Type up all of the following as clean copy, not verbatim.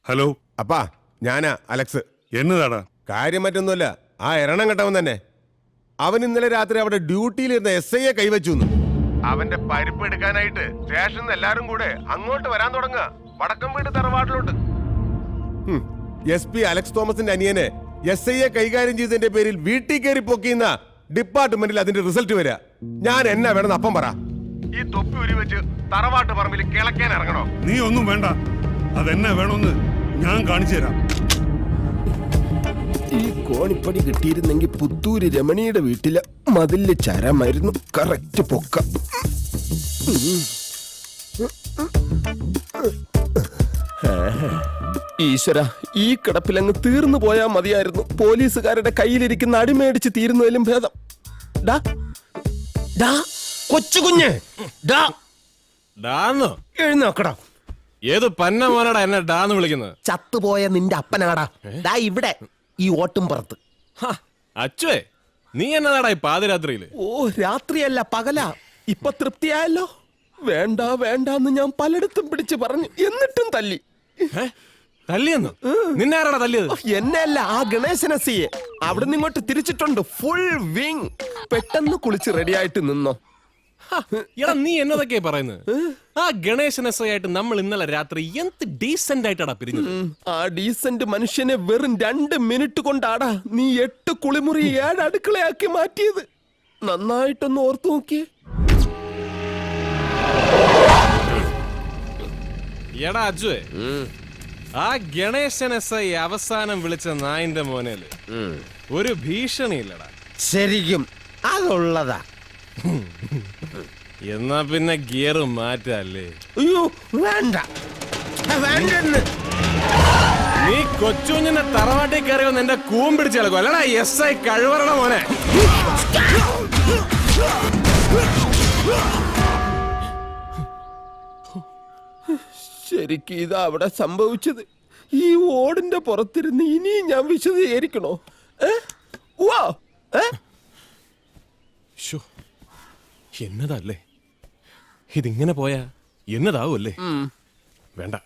Hello അപ്പാ ഞാനാ Alex. എന്നതാടാ? കാര്യം മറ്റൊന്നുമല്ല, ആ എരണം കെട്ടവൻ തന്നെ. അവൻ ഇന്നലെ രാത്രി അവിടെ ഡ്യൂട്ടിയിലിരുന്ന SIയെ കൈവച്ചു. അവന്റെ പരിപ്പ് എടുക്കാനായിട്ട് സ്റ്റേഷനിൽ എല്ലാരും കൂടെ അങ്ങോട്ട് വരാൻ തുടങ്ങുക, വടക്കം വീട് തറവാട്ടിലോട്ട്. SP അലക്സ് തോമസിന്റെ അനിയനെ SIയെ കൈകാര്യം ചെയ്തതിന്റെ പേരിൽ വീട്ടിൽ കയറി പൊക്കിയുന്ന ഡിപ്പാർട്ട്മെന്റിൽ അതിന്റെ റിസൾട്ട് വരിക. ഞാൻ എന്നാ വേണമെന്ന് അപ്പം പറ. ഈ തൊപ്പി ഉരി വെച്ച് തറവാട്ട് പറമ്പിൽ കിളക്കാൻ ഇറങ്ങണോ? നീ ഒന്നും വേണ്ട, അതെന്നാ വേണമെന്ന് ഞാൻ കാണിച്ചു തരാം. ഈ കോണിപ്പടി കിട്ടിയിരുന്നെങ്കിൽ പുത്തൂര് രമണിയുടെ വീട്ടിലെ മതില് ചരമായിരുന്നു. കറക്റ്റ് പൊക്ക. ഈശ്വര, ഈ കിടപ്പിലങ്ങ് തീർന്നു പോയാ മതിയായിരുന്നു. പോലീസുകാരുടെ കയ്യിലിരിക്കുന്ന അടിമേടിച്ച് തീരുന്നതിലും ഭേദം. കൊച്ചുകുഞ്ഞ് എഴുന്നോക്കടാ. ഏത് പന്ന മോനടാ എന്നെ ഡാന്ന് വിളിക്കുന്നത്? ചത്തുപോയ നിന്റെ അപ്പനാടാ. ദാ ഇവിടെ ഈ ഓട്ടും പുറത്ത്. അച്ചുവേ, നീ എന്നതാടാ ഈ പാതിരാത്രിയില്? ഓ, രാത്രിയല്ല പകലാ. ഇപ്പൊ തൃപ്തിയായല്ലോ. വേണ്ട വേണ്ടെന്ന് ഞാൻ പലയിടത്തും പിടിച്ചു പറഞ്ഞു, എന്നിട്ടും തല്ലി. തല്ലിയെന്ന്? നിന്നെ ആരാടാ തല്ലിയത്? എന്നെയല്ല, ആ ഗണേശനസിയെ. അവിടെ നിങ്ങോട്ട് തിരിച്ചിട്ടുണ്ട് ഫുൾ വിങ്. പെട്ടെന്ന് കുളിച്ച് റെഡിയായിട്ട് നിന്നോ. എടാ, നീ എന്നതൊക്കെയാ പറയുന്നത്? ആ ഗണേശൻ SI ആയിട്ട് നമ്മൾ ഇന്നലെ രാത്രി എന്ത് ഡീസന്റ് ആയിട്ടാടാ പിരിഞ്ഞത്. ആ ഡീസന്റ് മനുഷ്യനെ വെറും 2 മിനിറ്റ് കൊണ്ടാടാ നീ 8 കുളിമുറി 7 അടുക്കളയാക്കി മാറ്റിയത്. നന്നായിട്ടൊന്ന് ഓർത്തു നോക്കിയേ. എടാ അജുവേ, ആ ഗണേശൻ SI അവസാനം വിളിച്ച നായിന്റെ മോനേല് ഒരു ഭീഷണിയില്ലടാ. ശരിക്കും അതുള്ളതാ. എന്നാ പിന്നെ ഗിയർ മാറ്റല്ലേ? അയ്യോ വേണ്ട, വേണ്ടെന്ന്. നീ കൊച്ചുഞ്ഞിന്റെ തറവാട്ടിൽ കയറി വന്ന് എന്റെ കൂമ്പിടിച്ച് കളക്കും അല്ലടാ SI കഴിവറണ മോനെ. ശരിക്കും ഇതാ അവിടെ സംഭവിച്ചത്. ഈ ഓടിന്റെ പുറത്തിരുന്ന് ഇനിയും ഞാൻ വിശദീകരിക്കണോ? എന്നതല്ലേ ഇതിങ്ങനെ പോയാ എന്നതാവൂല്ലേ? വേണ്ട,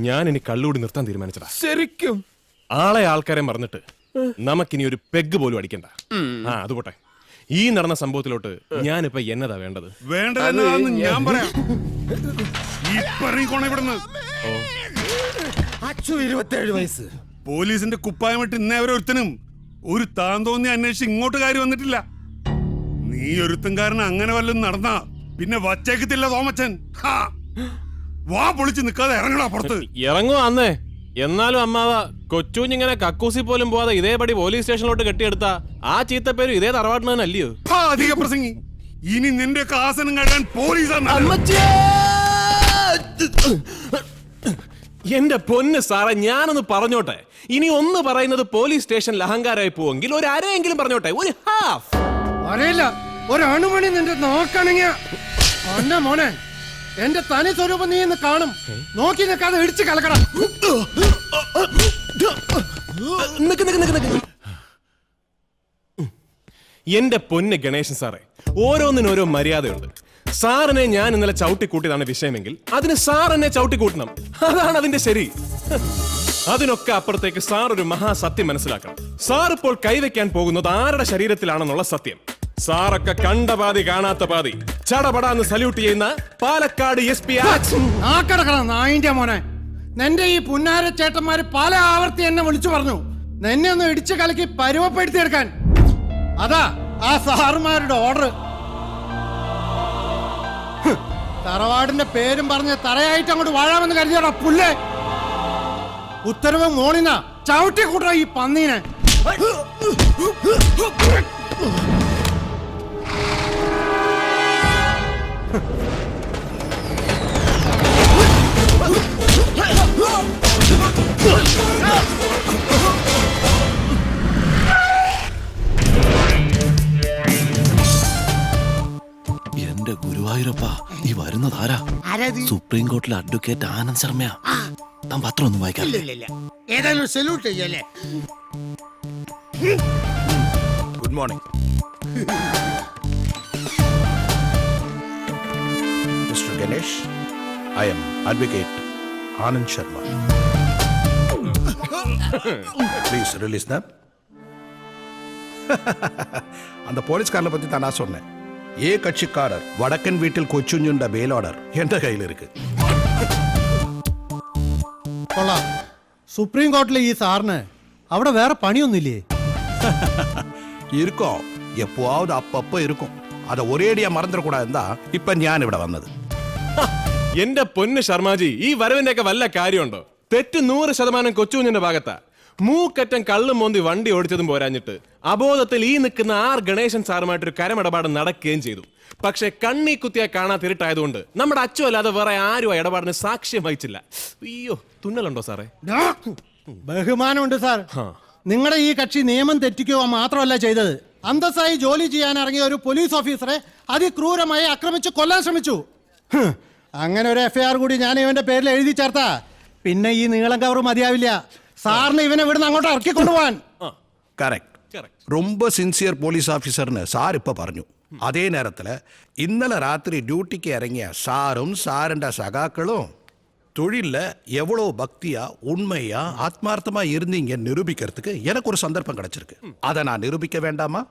ഞാൻ ഇനി കള്ളുകൂടി നിർത്താൻ തീരുമാനിച്ചടാ. ശരിക്കും ആൾക്കാരെ മറന്നിട്ട് നമുക്കിനി ഒരു പെഗ് പോലും അടിക്കണ്ട. അത് പോട്ടെ, ഈ നടന്ന സംഭവത്തിലോട്ട് ഞാനിപ്പോ എന്നതാ വേണ്ടത്? വേണ്ടതെന്നതാന്ന് ഞാൻ പറയാം. ഇവിടുന്ന് 27 വയസ്സ്. പോലീസിന്റെ കുപ്പായമിട്ട് ഇന്നേ ഒരുത്തനും ഒരു താൻ തോന്നി അന്വേഷിച്ച് ഇങ്ങോട്ട് കാര്യം വന്നിട്ടില്ല. നീ ഒരുത്തൻകാരന് അങ്ങനെ വല്ലതും നടന്നാ പിന്നെ വച്ചേക്കത്തില്ല തോമച്ചൻ. വാ പൊളിച്ച് നിക്കാതെ ഇറങ്ങടാ പുറത്ത്. ഇറങ്ങുവാ അന്നേ. എന്നാലും അമ്മാവ, കൊച്ചുഞ്ഞിങ്ങനെ കക്കൂസി പോലും പോവാതെ ഇതേപടി പോലീസ് സ്റ്റേഷനിലോട്ട് കെട്ടിയെടുത്ത ആ ചീത്തപ്പേരും ഇതേ തറവാട്ടിന് തന്നെ അല്ലയോ? അധിക പ്രസംഗി, ഇനി നിന്റെ ആസനം കഴിയാൻ പോലീസാണ്. എന്റെ പൊന്ന് സാറേ, ഞാനൊന്ന് പറഞ്ഞോട്ടെ. ഇനി ഒന്ന് പറയുന്നത് പോലീസ് സ്റ്റേഷനിൽ അഹങ്കാരമായി പോവെങ്കിൽ ഒരു അരയെങ്കിലും പറഞ്ഞോട്ടെ, ഒരു ഹാഫ്. അറിയില്ല, ഒരണുമണി നിന്റെ നോക്കണെങ്കിൽ മോനെ എന്റെ തനി സ്വരൂപം നീ ഇന്ന് കാണും. നോക്കി നിൽക്കാതെ ഇടിച്ച് കലക്കട. എന്റെ പൊന്ന് ഗണേശൻ സാറേ, ഓരോന്നിനും ഓരോ മര്യാദയുണ്ട്. സാറിനെ ഞാൻ ഇന്നലെ ചവിട്ടിക്കൂട്ടിയതാണ് വിഷയമെങ്കിൽ അതിന് സാർ എന്നെ ചവിട്ടിക്കൂട്ടണം. അതാണ് അതിന്റെ ശരി. അതിനൊക്കെ അപ്പുറത്തേക്ക് സാർ ഒരു മഹാസത്യം മനസ്സിലാക്കണം. സാർ ഇപ്പോൾ കൈവയ്ക്കാൻ പോകുന്നത് ആരുടെ ശരീരത്തിലാണെന്നുള്ള സത്യം. സാറൊക്കെ കണ്ട പാതി കാണാത്ത പാതി ചടപടാന്ന് സല്യൂട്ട് ചെയ്യുന്ന പാലക്കാട് SP നായിന്റെ മോനെ, നിന്റെ ഈ പുന്നാര ചേട്ടന്മാര് പല ആവർത്തി എന്നെ വിളിച്ചു പറഞ്ഞു നിന്നെ ഒന്ന് ഇടിച്ചു കലക്കി പരുവപ്പെടുത്തിയെടുക്കാൻ. അതാ ആ സാറുമാരുടെ ഓർഡർ. തറവാടിന്റെ പേരും പറഞ്ഞ് തറയായിട്ട് അങ്ങോട്ട് വാഴാമെന്ന് കരുതിയോടാ പുല്ലേ. ഉത്തരവ് മോണിന ചവിട്ടി കൂട്ടാ ഈ പന്നീനെ. എന്റെ ഗുരുവായൂരപ്പ, ഈ വരുന്നതാരാ? സുപ്രീം കോർട്ടിലെ അഡ്വക്കേറ്റ് ആനന്ദ് ശർമ്മയാ. താൻ പത്രം ഒന്നും വായിക്കാം? ഏതായാലും സല്യൂട്ട് ചെയ്യല്ലേ. Good morning mister Ganesh. I am Advocate Anand Sharma. Please release them. அந்த போலீஸ்காரனை பத்தி தான் நான் சொன்னேன். കക്ഷിക്കാരർ വടക്കൻ വീട്ടിൽ കൊച്ചുഞ്ഞുണ്ട ബെയിൽ ഓർഡർ എന്റെ കയ്യിലിരിക്ക്. കൊള്ളാം. സുപ്രീം കോർട്ടിലെ ഈ സാറിന് അവിടെ വേറെ പണിയൊന്നുമില്ലേ? இருக்கும், எப்போவாவது அப்பப்ப இருக்கும். அதை ஒரேடியா மறந்துடக்கூடாது தான் ഇപ്പൊ ഞാൻ ഇവിടെ വന്നത്. എന്റെ പൊന്ന് ശർമാജി, ഈ വരവിന്റെ ഒക്കെ വല്ല കാര്യമുണ്ടോ? തെറ്റ് 100% കൊച്ചുകുഞ്ഞിന്റെ ഭാഗത്താ. മൂക്കറ്റം കള്ളും മോന്തി വണ്ടി ഓടിച്ചതും പോരാഞ്ഞിട്ട് അബോധത്തിൽ ഈ നിൽക്കുന്ന ഗണേശൻ സാറുമായിട്ടൊരു കരമിടപാട് നടക്കുകയും ചെയ്തു. പക്ഷെ കണ്ണി കുത്തിയാ കാണാതിരുട്ടായതുകൊണ്ട് നമ്മുടെ അച്ചു അല്ലാതെ വേറെ ആരും ആ ഇടപാടിന് സാക്ഷ്യം വഹിച്ചില്ല. അയ്യോ, തുന്നലുണ്ടോ സാറേ? ബഹുമാനമുണ്ട് സാർ. നിങ്ങളുടെ ഈ കക്ഷി നിയമം തെറ്റിക്കുക മാത്രമല്ല ചെയ്തത്, അന്തസ്സായി ജോലി ചെയ്യാൻ ഇറങ്ങിയ ഒരു പോലീസ് ഓഫീസറെ അതിക്രൂരമായി ആക്രമിച്ച് കൊല്ലാൻ ശ്രമിച്ചു. അങ്ങനെ ഒരു എഫ്ഐആർ കൂടി ഞാൻ ഇവന്റെ പേരിൽ എഴുതി ചേർത്താ പിന്നെ ഈ നീളം കവർ മതിയാവില്ല. സാറിന് ഇവനെ ഇവിടുന്ന് അങ്ങോട്ട് ഇറക്കി കൊണ്ടുപോവാൻ. കറക്റ്റ്. ரொம்ப സിൻസിയർ പോലീസ് ഓഫീസറിന് സാർ ഇപ്പൊ പറഞ്ഞു. അതേ നേരത്തില് ഇന്നലെ രാത്രി ഡ്യൂട്ടിക്ക് ഇറങ്ങിയ സാറും സാറിന്റെ സഖാക്കളും തൊഴിലില് എவ்வளோ பக்தியா உண்மையா ஆத்மார்த்தமா இருந்தீங்க நிரூபிக்கிறதுக்கு எனக்கு ஒரு சந்தர்ப்பம் கிடைச்சிருக்கு. அதை நான் நிரூபிக்க வேண்டாமா?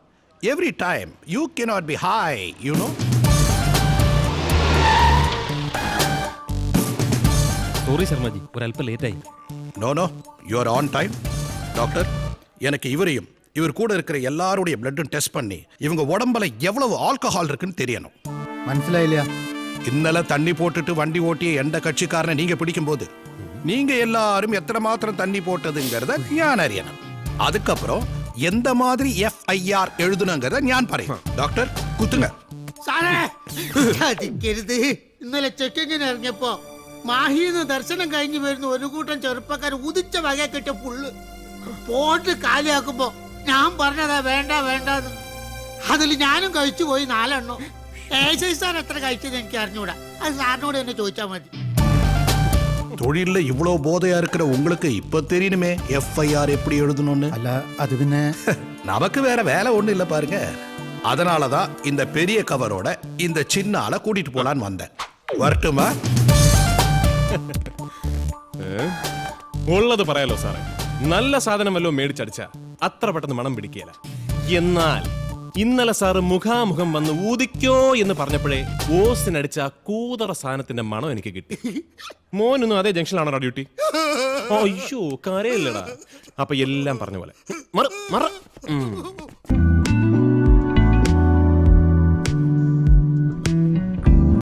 Every time you cannot be high, you know. Sorry Sharmaji, ഒരല്പം ലേറ്റായി. No no, you are on time. Doctor, எனக்கு இவரையும் இவர் கூட இருக்கிற எல்லாருடைய பிளட்டும் டெஸ்ட் பண்ணி இவங்க உடம்புல எவ்வளவு ஆல்கஹால் இருக்குன்னு தெரியணும். മനസ്സിലായില്ല. ഇന്നലെ തണ്ണി പോട്ടിട്ട് വണ്ടി ഓട്ടിയ എന്റെ കക്ഷിക്കാരനെ നീങ്ക പിടിക്കുമ്പോൾ நீங்க எல்லாரும் எத்தனை மாத்திரம் தண்ணி போட்டதுங்கிறத ഞാൻ അറിയണം. அதுக்கப்புறம் எந்த மாதிரி FIR எழுதணுங்கிறத ഞാൻ പറയും. ഡോക്ടർ കുത്തുങ്ങ. സാറേ, ചതിക്കരുത്. ഇന്നലെ ചെക്കിങ്ങിന് ഇറങ്ങിയപ്പോ മാഹിന്ന് ദർശനം കഴിഞ്ഞു വരുന്ന ഒരു കൂട്ടം ചെറുപ്പക്കാർ ഉദിച്ച വക കെട്ടിയ പുള്ള് പോട്ട് കാലിയാക്കുമ്പോ ഞാൻ പറഞ്ഞതാ വേണ്ട വേണ്ടെന്ന്. അതിൽ ഞാനും കഴിച്ചു പോയി 4 എണ്ണം. സാർ എത്ര കഴിച്ചത് എനിക്ക് അറിഞ്ഞൂടാ. അത് സാറിനോട് തന്നെ ചോദിച്ചാൽ മതി. തൊഴിലില് ഇவ்வளவு போதையா இருக்கிற உங்களுக்கு இப்ப தெரியணுமே FIR எப்படி எழுதணும்னு. അല്ല, അത് പിന്നെ நமக்கு வேற வேலை ஒண்ணு இல்ல பாருங்க. அதனாலதான் இந்த பெரிய கவரோட இந்த சின்ன ஆளை கூட்டிட்டு போலான்னு வந்தேன். வரட்டுமா? ഉള്ളത് പറയാലോ സാറേ, നല്ല സാധനം വല്ലോ മേടിച്ചടിച്ച അത്ര പെട്ടെന്ന് മണം പിടിക്കുകയില്ല. എന്നാൽ ഇന്നലെ സാറ് മുഖാമുഖം വന്ന് ഊതിക്കോ എന്ന് പറഞ്ഞപ്പോഴേ ഓസിനടിച്ച കൂതറ സാധനത്തിന്റെ മണം എനിക്ക് കിട്ടി. മോനൊന്നും അതേ ജംഗ്ഷനിലാണോ ഡ്യൂട്ടി? അയ്യോ, കരയില്ലടാ. അപ്പൊ എല്ലാം പറഞ്ഞ പോലെ മറ.